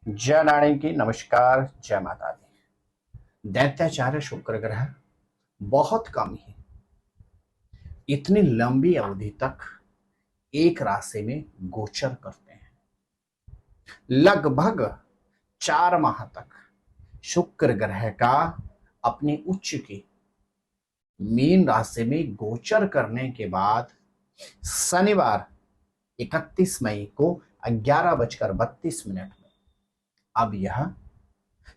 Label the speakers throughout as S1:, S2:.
S1: जय नारायण की नमस्कार। जय माता दी। दैत्याचार्य शुक्र ग्रह बहुत कम ही इतनी लंबी अवधि तक एक राशि में गोचर करते हैं। लगभग 4 माह तक शुक्र ग्रह का अपनी उच्च की मीन राशि में गोचर करने के बाद शनिवार 31 मई को 11:32 में अब यह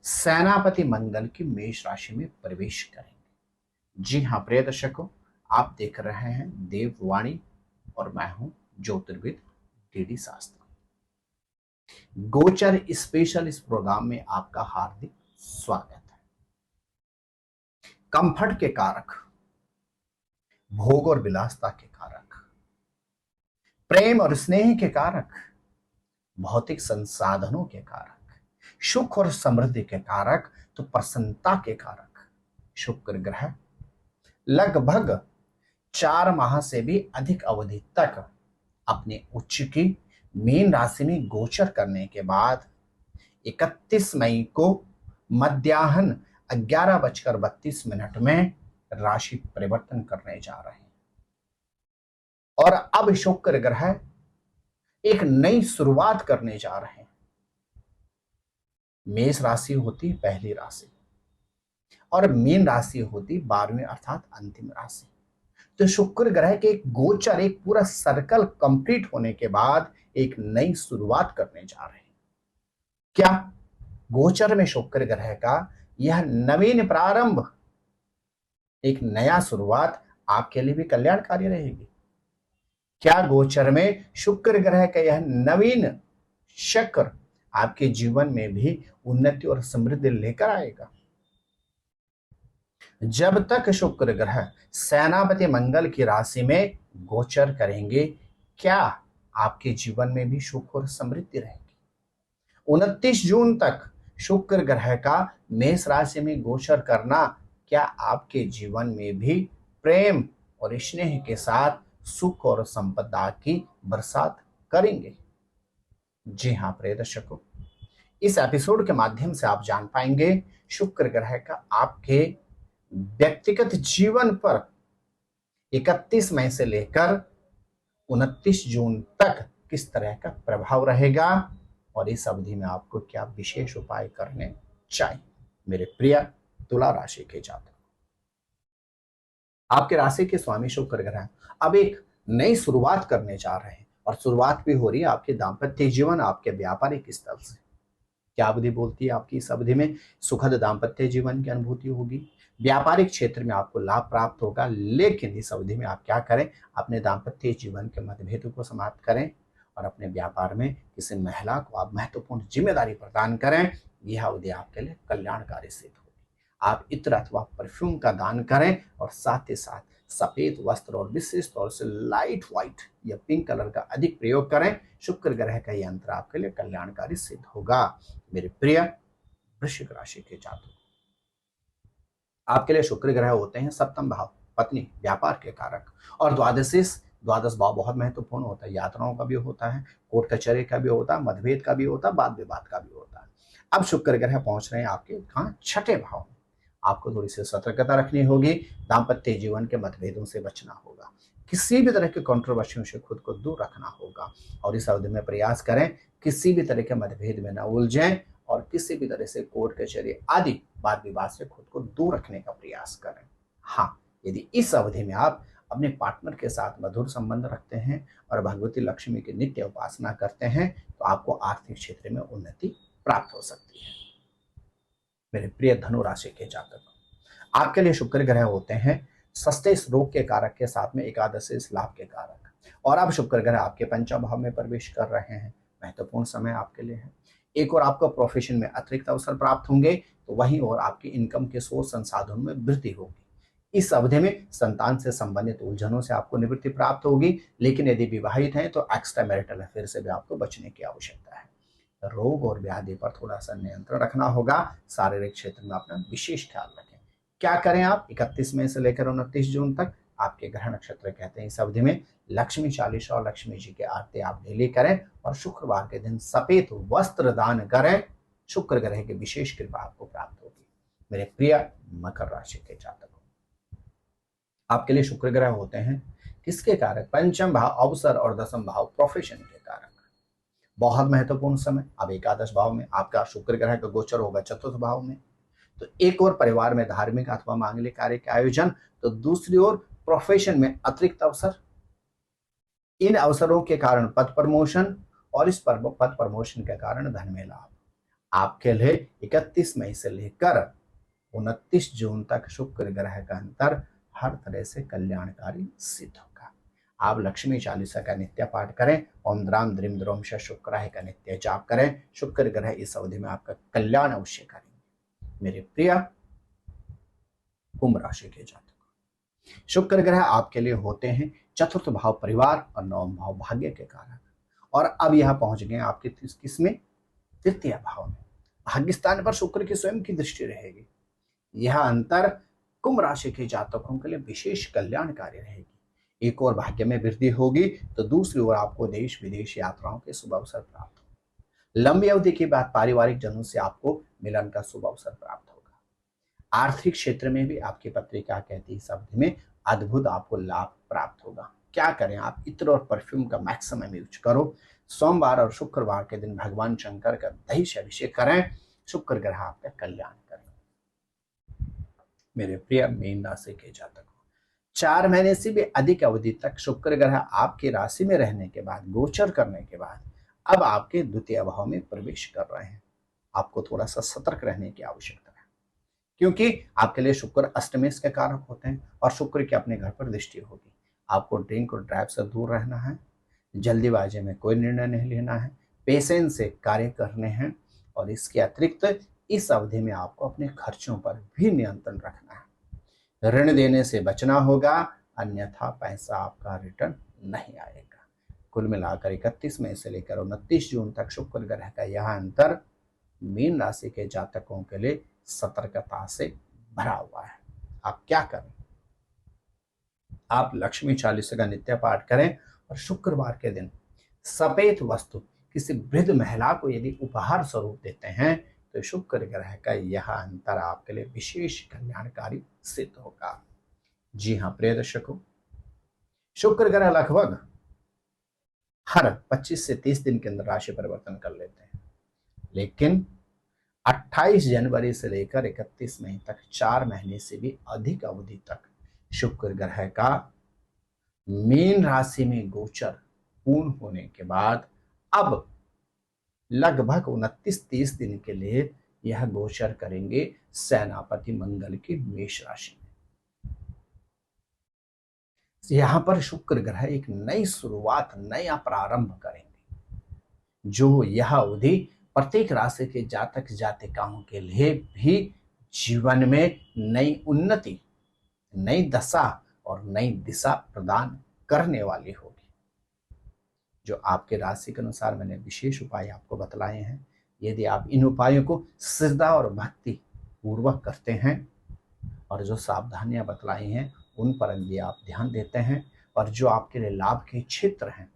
S1: सेनापति मंगल की मेष राशि में प्रवेश करेंगे। जी हाँ प्रिय दर्शकों, आप देख रहे हैं देववाणी और मैं हूं ज्योतिर्विद डीडी शास्त्री। गोचर स्पेशल इस प्रोग्राम में आपका हार्दिक स्वागत है। कंफर्ट के कारक, भोग और विलासता के कारक, प्रेम और स्नेह के कारक, भौतिक संसाधनों के कारक, सुख और समृद्धि के कारक, तो प्रसन्नता के कारक शुक्र ग्रह लगभग 4 माह से भी अधिक अवधि तक अपने उच्च की मीन राशि में गोचर करने के बाद 31 मई को मध्याह्न 11:32 में राशि परिवर्तन करने जा रहे हैं। और अब शुक्र ग्रह एक नई शुरुआत करने जा रहे हैं। मेष राशि होती पहली राशि और मीन राशि होती 12वीं अर्थात अंतिम राशि। तो शुक्र ग्रह के एक गोचर, एक पूरा सर्कल कंप्लीट होने के बाद एक नई शुरुआत करने जा रहे हैं। क्या गोचर में शुक्र ग्रह का यह नवीन प्रारंभ, एक नया शुरुआत आपके लिए भी कल्याणकारी रहेगी? क्या गोचर में शुक्र ग्रह का यह नवीन चक्र आपके जीवन में भी उन्नति और समृद्धि लेकर आएगा? जब तक शुक्र ग्रह सेनापति मंगल की राशि में गोचर करेंगे, क्या आपके जीवन में भी सुख और समृद्धि रहेगी? 29 जून तक शुक्र ग्रह का मेष राशि में गोचर करना क्या आपके जीवन में भी प्रेम और स्नेह के साथ सुख और संपदा की बरसात करेंगे? जी हाँ प्रिय दर्शकों, इस एपिसोड के माध्यम से आप जान पाएंगे शुक्र ग्रह का आपके व्यक्तिगत जीवन पर 31 मई से लेकर 29 जून तक किस तरह का प्रभाव रहेगा और इस अवधि में आपको क्या विशेष उपाय करने चाहिए। मेरे प्रिय तुला राशि के जातक, आपके राशि के स्वामी शुक्र ग्रह अब एक नई शुरुआत करने जा रहे हैं और शुरुआत भी हो रही है आपके दाम्पत्य जीवन, आपके व्यापारिक स्तर से। क्या अवधि बोलती है आपकी इस अवधि में सुखद दाम्पत्य जीवन की अनुभूति होगी, व्यापारिक क्षेत्र में आपको लाभ प्राप्त होगा। लेकिन इस अवधि में आप क्या करें, अपने दाम्पत्य जीवन के मतभेदों को समाप्त करें और अपने व्यापार में किसी महिला को आप महत्वपूर्ण जिम्मेदारी प्रदान करें। यह अवधि आपके लिए कल्याणकारी सिद्ध होगी। आप इत्र अथवा परफ्यूम का दान करें और साथ ही साथ सफेद वस्त्र और विशेष तौर से लाइट व्हाइट या पिंक कलर का अधिक प्रयोग करें। शुक्र ग्रह का यह यंत्र आपके लिए कल्याणकारी सिद्ध होगा। मेरे प्रिय वृश्चिक राशि के जातक, आपके लिए शुक्र ग्रह होते हैं सप्तम भाव, पत्नी, व्यापार के कारक और द्वादश भाव बहुत महत्वपूर्ण होता है। यात्राओं का भी होता है, कोर्ट कचहरी का भी होता है, मतभेद का भी होता है, वाद विवाद का भी होता है। अब शुक्र ग्रह पहुंच रहे हैं आपके कहाँ, छठे भाव में। आपको थोड़ी सी सतर्कता रखनी होगी, दाम्पत्य जीवन के मतभेदों से बचना होगा, किसी भी तरह के कंट्रोवर्सियों से खुद को दूर रखना होगा और इस अवधि में प्रयास करें किसी भी तरह के मतभेद में न उलझें और किसी भी तरह से कोर्ट कचहरी आदि वाद विवाद से खुद को दूर रखने का प्रयास करें। हाँ, यदि इस अवधि में आप अपने पार्टनर के साथ मधुर संबंध रखते हैं और भगवती लक्ष्मी की नित्य उपासना करते हैं तो आपको आर्थिक क्षेत्र में उन्नति प्राप्त हो सकती है। मेरे प्रिय धनु राशि के जातक, आपके लिए शुक्र ग्रह होते हैं सस्ते रोग के कारक के साथ में एकादश लाभ के कारक और अब शुक्र ग्रह आपके पंचम भाव में प्रवेश कर रहे हैं। महत्वपूर्ण समय आपके लिए है। एक और आपको प्रोफेशन में अतिरिक्त अवसर प्राप्त होंगे तो वहीं और आपकी इनकम के सोर्स संसाधनों में वृद्धि होगी। इस अवधि में संतान से संबंधित उलझनों से आपको निवृत्ति प्राप्त होगी। लेकिन यदि विवाहित हैं तो एक्स्ट्रा मैरिटल अफेयर से भी आपको बचने की आवश्यकता है। रोग और व्याधि पर थोड़ा सा नियंत्रण रखना होगा। शारीरिक क्षेत्र में अपना विशेष ख्याल रखें। क्या करें आप 31 मई से लेकर 29 जून तक, आपके ग्रह नक्षत्र कहते हैं इस अवधि में लक्ष्मी चालीसा और लक्ष्मी जी के आरती आप डेली करें और शुक्रवार के दिन सफेद वस्त्र दान करें शुक्र ग्रह की विशेष कृपा आपको प्राप्त होगी। मेरे प्रिय मकर राशि के जातकों, आपके लिए शुक्र ग्रह होते हैं किसके कारक? पंचम भाव अवसर और दसम भाव प्रोफेशन के कारक। बहुत महत्वपूर्ण समय। अब एकादश भाव में आपका शुक्र ग्रह का गोचर होगा चतुर्थ भाव में। तो एक और परिवार में धार्मिक अथवा मांगलिक कार्य के आयोजन, तो दूसरी ओर प्रोफेशन में अतिरिक्त अवसर। इन अवसरों के कारण पद प्रमोशन और इस पद प्रमोशन के कारण धन में लाभ। आपके लिए 31 मई से लेकर 29 जून तक शुक्र ग्रह का अंतर हर तरह से कल्याणकारी सिद्ध होगा। आप लक्ष्मी चालीसा का नित्य पाठ करें, ओम द्राम द्रीम द्रोम श शुक्राय का नित्य जाप करें। शुक्र ग्रह इस अवधि में आपका कल्याण अवश्य करेंगे। मेरे प्रिय कुंभ राशि के जातक, शुक्र ग्रह आपके लिए होते हैं चतुर्थ भाव परिवार और नवम भाव भाग्य के कारक। और अब यह पहुंच गए आपके किसमें? तृतीय भाव में। भाग्य स्थान पर शुक्र की स्वयं की दृष्टि रहेगी। यह अंतर कुंभ राशि के जातकों के लिए विशेष कल्याणकारी रहेगी। एक और भाग्य में वृद्धि होगी तो दूसरी ओर आपको देश विदेश यात्राओं के शुभ अवसर प्राप्त होंगे। लंबी अवधि के बाद पारिवारिक जनों से आपको मिलन का शुभ अवसर प्राप्त होगा। आर्थिक क्षेत्र में भी आपकी पत्रिका कहती है इस अवधि में अद्भुत आपको लाभ प्राप्त होगा। क्या करें? आप इत्र और परफ्यूम का मैक्सिमम यूज करो। सोमवार और शुक्रवार के दिन भगवान शंकर का दही से अभिषेक करें। शुक्र ग्रह आपका कल्याण करें। मेरे प्रिय मीन राशि के जातकों, 4 महीने से भी अधिक अवधि तक शुक्र ग्रह आपकी राशि में रहने के बाद, गोचर करने के बाद अब आपके द्वितीय भाव में प्रवेश कर रहे हैं। आपको थोड़ा सा सतर्क रहने की आवश्यकता है, क्योंकि आपके लिए शुक्र अष्टमेश के कारक होते हैं और शुक्र की अपने घर पर दृष्टि होगी। आपको ड्रिंक और ड्राइव से दूर रहना है। जल्दीबाजी में कोई निर्णय नहीं लेना है। पेशेंस से कार्य करने हैं। और इसके अतिरिक्त इस अवधि में आपको अपने खर्चों पर भी नियंत्रण रखना है। ऋण देने से बचना होगा, अन्यथा पैसा आपका रिटर्न नहीं आएगा। कुल मिलाकर 31 मई से लेकर 29 जून तक शुक्र ग्रह का यह अंतर मीन राशि के जातकों के लिए सतर्कता से भरा हुआ है। आप क्या करें? आप लक्ष्मी चालीसा का नित्य पाठ करें और शुक्रवार के दिन सफेद वस्तु किसी वृद्ध महिला को यदि उपहार स्वरूप देते हैं तो शुक्र ग्रह का यह अंतर आपके लिए विशेष कल्याणकारी सिद्ध होगा। जी हाँ प्रिय दर्शकों, शुक्र ग्रह लगभग हर 25 से 30 दिन के अंदर राशि परिवर्तन कर लेते हैं, लेकिन 28 जनवरी से लेकर 31 मई तक 4 महीने से भी अधिक अवधि तक शुक्र ग्रह का मीन राशि में गोचर पूर्ण होने के बाद अब लगभग 29-30 दिन के लिए यह गोचर करेंगे सेनापति मंगल की मेष राशि में। यहां पर शुक्र ग्रह एक नई शुरुआत, नया प्रारंभ करेंगे, जो यह अवधि प्रत्येक राशि के जातक जातिकाओं के लिए भी जीवन में नई उन्नति, नई दशा और नई दिशा प्रदान करने वाली होगी। जो आपके राशि के अनुसार मैंने विशेष उपाय आपको बतलाए हैं, यदि आप इन उपायों को श्रद्धा और भक्ति पूर्वक करते हैं और जो सावधानियां बतलाई हैं उन पर यदि आप ध्यान देते हैं और जो आपके लिए लाभ के क्षेत्र हैं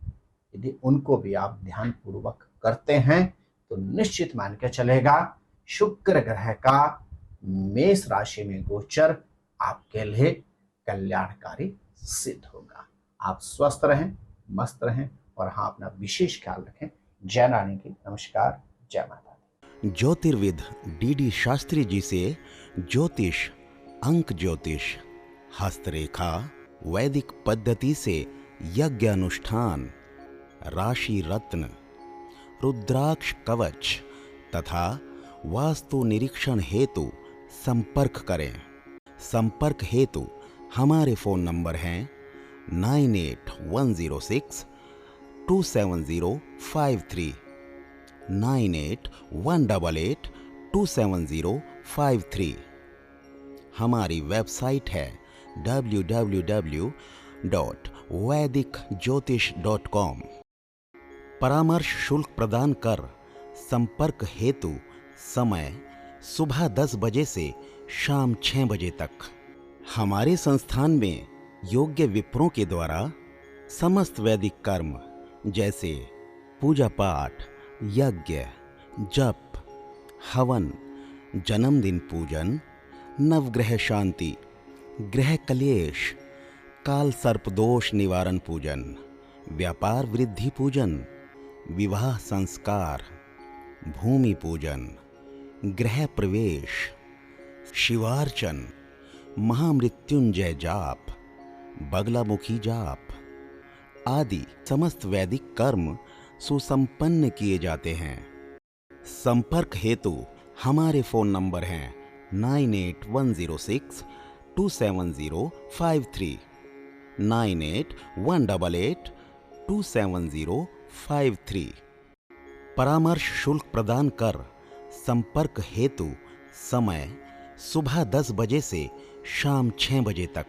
S1: यदि उनको भी आप ध्यान पूर्वक करते हैं तो निश्चित मान के चलेगा शुक्र ग्रह का मेष राशि में गोचर आपके लिए कल्याणकारी सिद्ध होगा। आप स्वस्थ रहें, मस्त रहें और हाँ, अपना विशेष ख्याल रखें। जय रानी की नमस्कार, जय माता दी।
S2: ज्योतिर्विद डीडी शास्त्री जी से ज्योतिष, अंक ज्योतिष, हस्तरेखा, वैदिक पद्धति से यज्ञ अनुष्ठान, राशि रत्न, रुद्राक्ष कवच तथा वास्तु निरीक्षण हेतु संपर्क करें। संपर्क हेतु हमारे फोन नंबर हैं 9811062705 9818827053। हमारी वेबसाइट है www.vedicjyotish.com। परामर्श शुल्क प्रदान कर संपर्क हेतु समय सुबह 10 बजे से शाम 6 बजे तक। हमारे संस्थान में योग्य विप्रों के द्वारा समस्त वैदिक कर्म जैसे पूजा पाठ, यज्ञ, जप, हवन, जन्मदिन पूजन, नवग्रह शांति, गृह कलेश, काल सर्प दोष निवारण पूजन, व्यापार वृद्धि पूजन, विवाह संस्कार, भूमि पूजन, गृह प्रवेश, शिवार्चन, महामृत्युंजय जाप, बगलामुखी जाप आदि समस्त वैदिक कर्म सुसंपन्न किए जाते हैं। संपर्क हेतु हमारे फोन नंबर हैं 9810627053, 9818827053। परामर्श शुल्क प्रदान कर संपर्क हेतु समय सुबह 10 बजे से शाम 6 बजे तक।